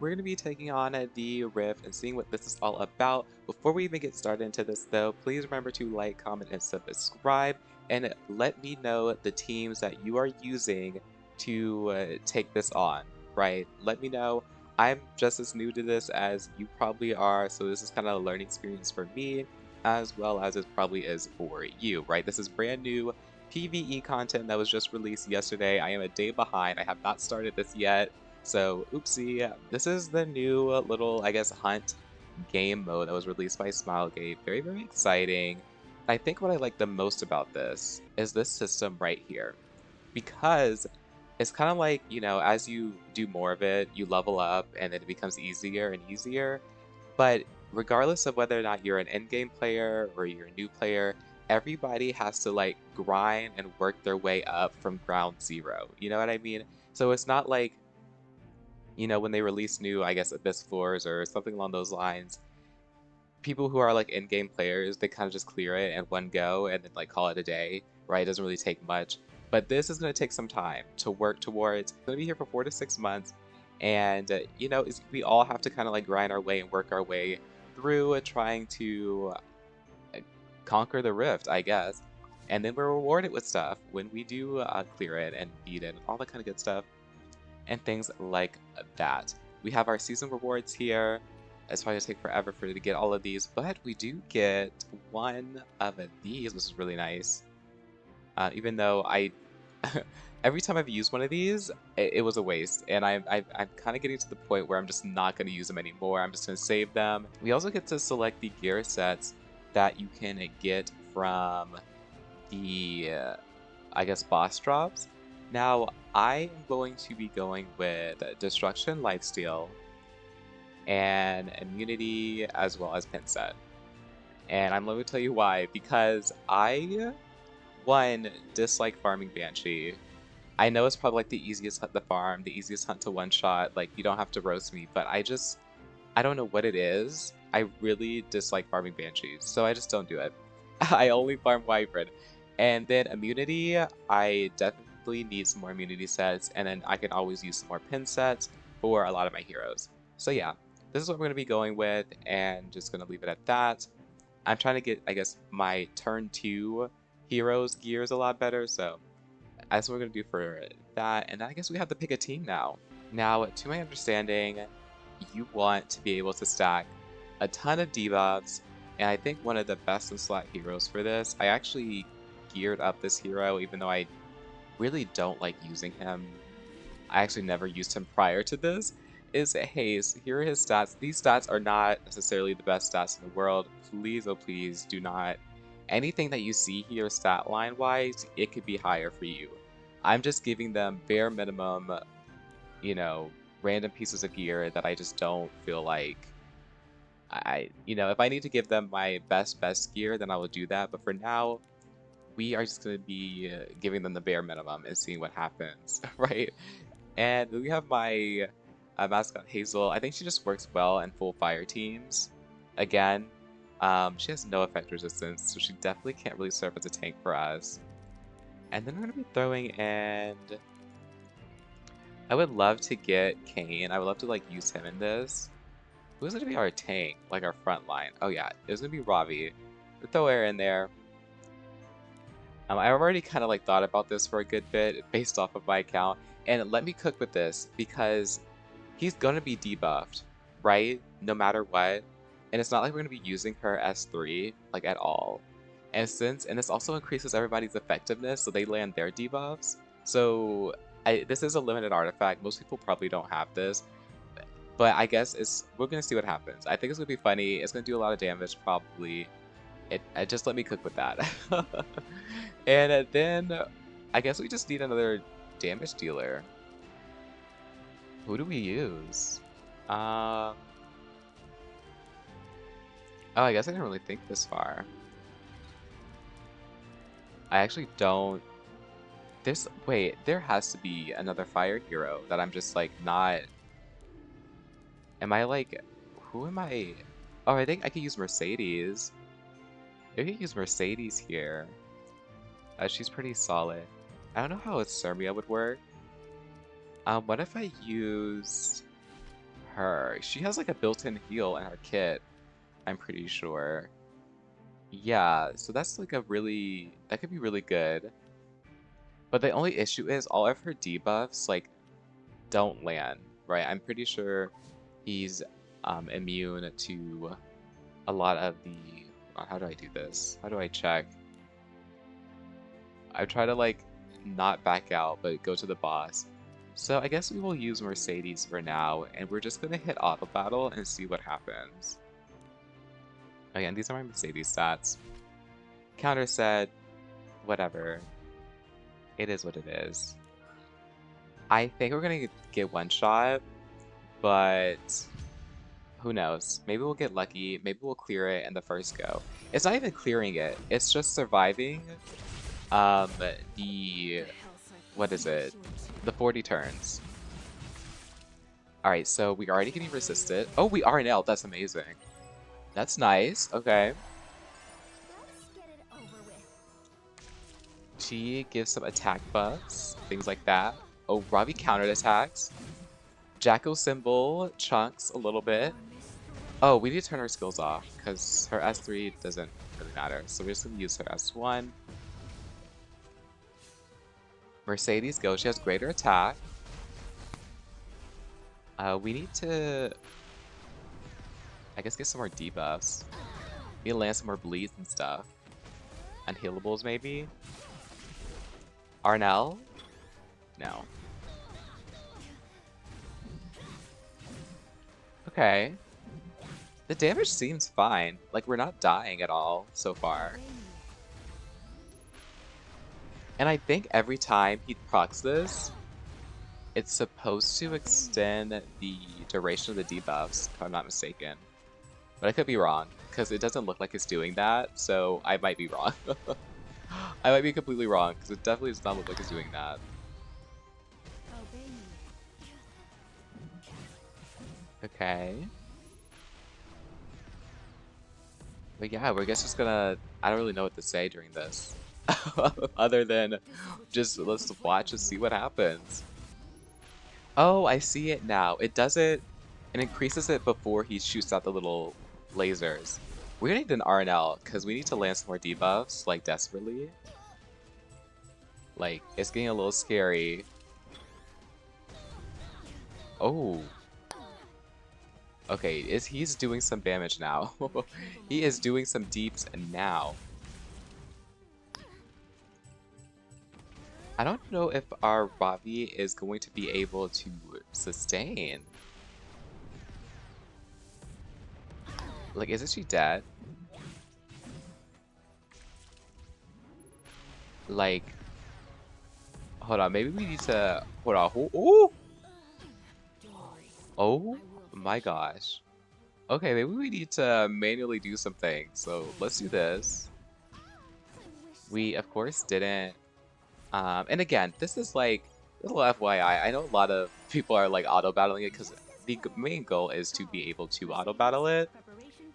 we're going to be taking on the Rift and seeing what this is all about. Before we even get started into this though, please remember to like, comment, and subscribe, and let me know the teams that you are using to take this on, right? Let me know. I'm just as new to this as you probably are, so this is kind of a learning experience for me, as well as it probably is for you, right? This is brand new PVE content that was just released yesterday. I am a day behind. I have not started this yet. So, oopsie. This is the new little, I guess, hunt game mode that was released by Smilegate. Very, very exciting. I think what I like the most about this is this system right here. Because it's kind of like, as you do more of it, you level up and it becomes easier and easier. But regardless of whether or not you're an end-game player or you're a new player, everybody has to like grind and work their way up from ground zero. You know what I mean? So it's not like, when they release new, I guess, Abyss floors or something along those lines, people who are like in-game players, they kind of just clear it in one go and then like call it a day, right? It doesn't really take much. But this is going to take some time to work towards. It's going to be here for 4 to 6 months. And, we all have to kind of like grind our way and work our way through trying to conquer the rift, I guess. And then we're rewarded with stuff when we do clear it and beat it, all that kind of good stuff, and things like that. We have our season rewards here. It's probably gonna take forever for you to get all of these, but we do get one of these, which is really nice. Even though every time I've used one of these, it was a waste, and I'm kind of getting to the point where I'm just not going to use them anymore. I'm just going to save them. We also get to select the gear sets that you can get from the, I guess, boss drops. Now, I am going to be going with Destruction Lifesteal and Immunity as well as Pin Set. And I'm going to tell you why. Because I, one, dislike farming Banshee. I know it's probably like the easiest hunt to farm, the easiest hunt to one-shot, like you don't have to roast me, but I don't know what it is. I really dislike farming Banshees, so I just don't do it. I only farm Wyvern. And then immunity, I definitely need some more immunity sets, and then I can always use some more pin sets for a lot of my heroes. So yeah, this is what we're going to be going with, and just going to leave it at that. I'm trying to get, I guess, my turn 2 heroes gears a lot better, so that's what we're going to do for that. And I guess we have to pick a team now. Now, to my understanding, you want to be able to stack a ton of debuffs, and I think one of the best in slot heroes for this, I actually geared up this hero, even though I really don't like using him. I actually never used him prior to this, is Haze. Here are his stats. These stats are not necessarily the best stats in the world. Please, oh please, do not. Anything that you see here stat line wise, it could be higher for you. I'm just giving them bare minimum, random pieces of gear that I just don't feel like if I need to give them my best gear, then I will do that. But for now, we are just going to be giving them the bare minimum and seeing what happens, right? And we have my mascot Hazel. I think she just works well in full fire teams. Again, she has no effect resistance, so she definitely can't really serve as a tank for us. And then we're going to be throwing in... I would love to get Kane. I would love to like use him in this. Who's going to be our tank? Like our front line? Oh yeah, it's going to be Ravi. We'll throw her in there. I've already kind of like thought about this for a good bit based off of my account. And let me cook with this because he's going to be debuffed, right? No matter what. And it's not like we're going to be using her S3 like at all. And this also increases everybody's effectiveness, so they land their debuffs. So this is a limited artifact. Most people probably don't have this, but I guess we're gonna see what happens. I think it's gonna be funny. It's gonna do a lot of damage probably. Just let me cook with that. And then I guess we just need another damage dealer. Who do we use? Oh, I guess I didn't really think this far. I actually don't. Wait, there has to be another fire hero that I'm just like not. Am I like, who am I? Oh, I think I could use Mercedes. I could use Mercedes here. She's pretty solid. I don't know how a Sermia would work. What if I use her. She has like a built-in heal in her kit, I'm pretty sure. Yeah, so that's like that could be really good. But the only issue is all of her debuffs like don't land, right? I'm pretty sure he's immune to a lot of the... How do I do this? How do I check? I try to like not back out, but go to the boss. So I guess we will use Mercedes for now, and we're just gonna hit auto battle and see what happens. Again, these are my Mercedes stats. Counter set, whatever. It is what it is. I think we're gonna get one shot, but who knows? Maybe we'll get lucky. Maybe we'll clear it in the first go. It's not even clearing it. It's just surviving what is it? The 40 turns. Alright, so we already getting resisted. Oh, we are RNL. That's amazing. That's nice. Okay. She gives some attack buffs, things like that. Oh, Ravi countered attacks. Jacko symbol chunks a little bit. Oh, we need to turn her skills off because her S3 doesn't really matter. So we're just going to use her S1. Mercedes go. She has greater attack. We need to, I guess, get some more debuffs. We need to land some more bleeds and stuff. Unhealables, maybe? Arnell? No. Okay. The damage seems fine. Like, we're not dying at all so far. And I think every time he procs this, it's supposed to extend the duration of the debuffs, if I'm not mistaken. But I could be wrong, because it doesn't look like it's doing that, so I might be wrong. I might be completely wrong, because it definitely does not look like it's doing that. Okay. But yeah, we're just gonna... I don't really know what to say during this. Other than just let's watch and see what happens. Oh, I see it now. It does it... It increases it before he shoots out the little lasers. We're gonna need an RNL, because we need to land some more debuffs, like, desperately. Like, it's getting a little scary. Oh. Okay, he's doing some damage now. He is doing some deeps now. I don't know if our Ravi is going to be able to sustain. Like, isn't she dead? Like, hold on, maybe we need to... Hold on. Oh! Oh my gosh. Okay, maybe we need to manually do something. So let's do this. We, of course, didn't... and again, this is like, a little FYI, I know a lot of people are like auto-battling it because the main goal is to be able to auto-battle it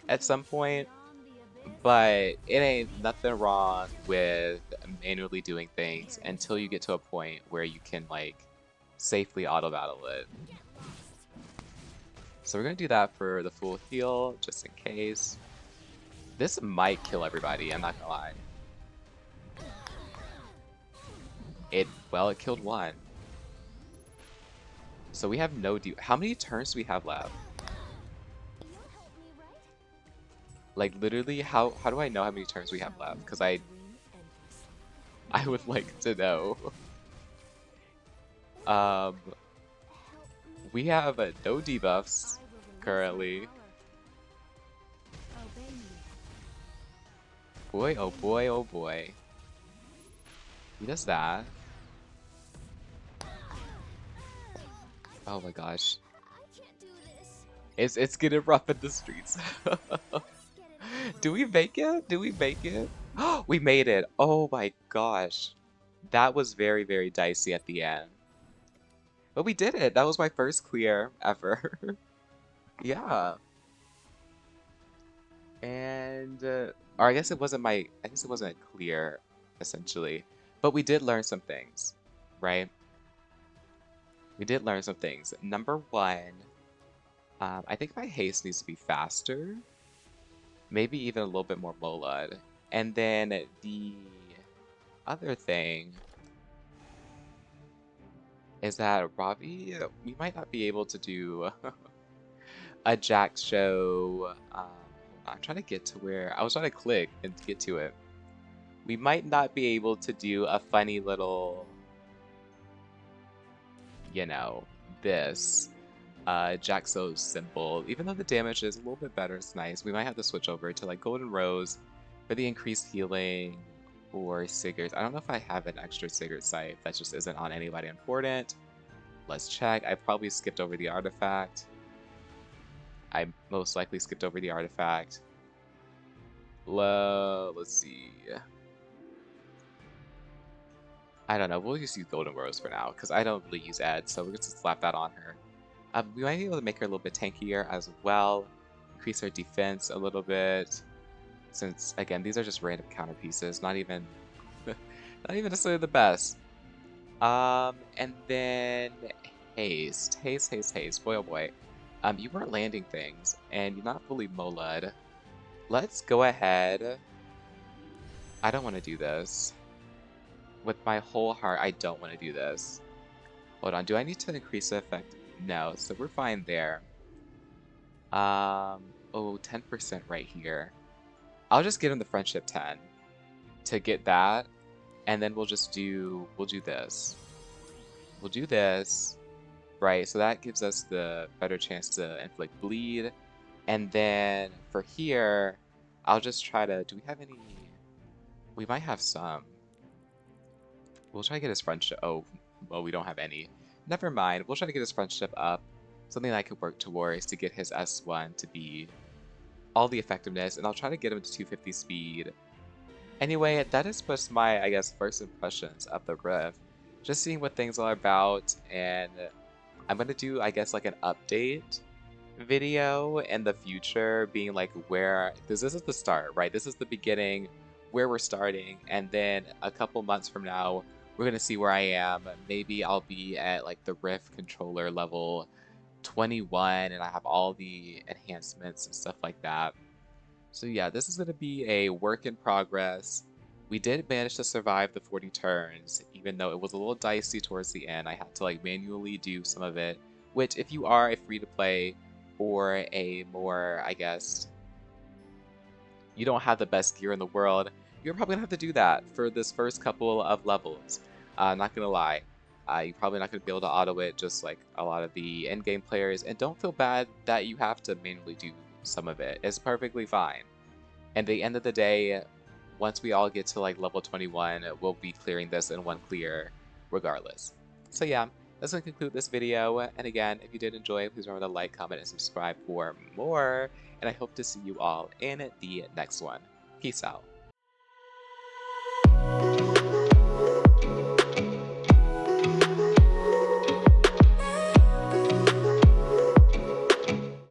at some point, but it ain't nothing wrong with manually doing things until you get to a point where you can like safely auto-battle it. So we're gonna do that for the full heal, just in case. This might kill everybody, I'm not gonna lie. Well, it killed one. So we have no how many turns do we have left? Like literally, how do I know how many turns we have left? Because I would like to know. We have no debuffs currently. Boy, oh boy, oh boy. He does that. Oh my gosh. It's getting rough in the streets. Do we make it? Do we make it? We made it. Oh my gosh. That was very, very dicey at the end. But we did it. That was my first clear ever. Yeah. And or I guess it wasn't clear essentially. But we did learn some things, right? We did learn some things. Number one, I think my haste needs to be faster. Maybe even a little bit more molud. And then the other thing is that Robbie, we might not be able to do a Jack show. I'm trying to get to where I was trying to click and get to it. We might not be able to do a funny little, you know, this. Jack so simple. Even though the damage is a little bit better, it's nice. We might have to switch over to like Golden Rose for the increased healing or Sigurd. I don't know if I have an extra Sigurd scythe that just isn't on anybody important. Let's check. I probably skipped over the artifact. I most likely skipped over the artifact. Let's see. I don't know. We'll just use Golden Rose for now because I don't really use Ed, so we're going to slap that on her. We might be able to make her a little bit tankier as well. Increase her defense a little bit. Since, again, these are just random counter pieces. Not even necessarily the best. And then haste. Haste. Boy, oh boy. You weren't landing things, and you're not fully molud. Let's go ahead. I don't want to do this. With my whole heart, I don't want to do this. Hold on, do I need to increase the effect? No, so we're fine there. Oh, 10% right here. I'll just give him the friendship 10 to get that, and then we'll do this. We'll do this, right? So that gives us the better chance to inflict bleed. And then for here, I'll just try to, do we have any? We might have some. We'll try to get his friendship, oh, well, we don't have any. Never mind, we'll try to get his friendship up. Something that I could work towards to get his S1 to be all the effectiveness, and I'll try to get him to 250 speed. Anyway, that is just my, I guess, first impressions of the Rift. Just seeing what things are about, and I'm gonna do, I guess, like an update video in the future, being like where, because this is the start, right? This is the beginning, where we're starting, and then a couple months from now, we're gonna see where I am. Maybe I'll be at like the Rift controller level 21, and I have all the enhancements and stuff like that. So yeah, this is gonna be a work in progress. We did manage to survive the 40 turns, even though it was a little dicey towards the end. I had to like manually do some of it, which if you are a free-to-play or a more, I guess, you don't have the best gear in the world, you're probably gonna have to do that for this first couple of levels. Not gonna lie, you're probably not gonna be able to auto it just like a lot of the end-game players, and don't feel bad that you have to manually do some of it. It's perfectly fine. And at the end of the day, once we all get to like level 21, we'll be clearing this in one clear regardless. So yeah, that's going to conclude this video. And again, if you did enjoy, please remember to like, comment, and subscribe for more. And I hope to see you all in the next one. Peace out.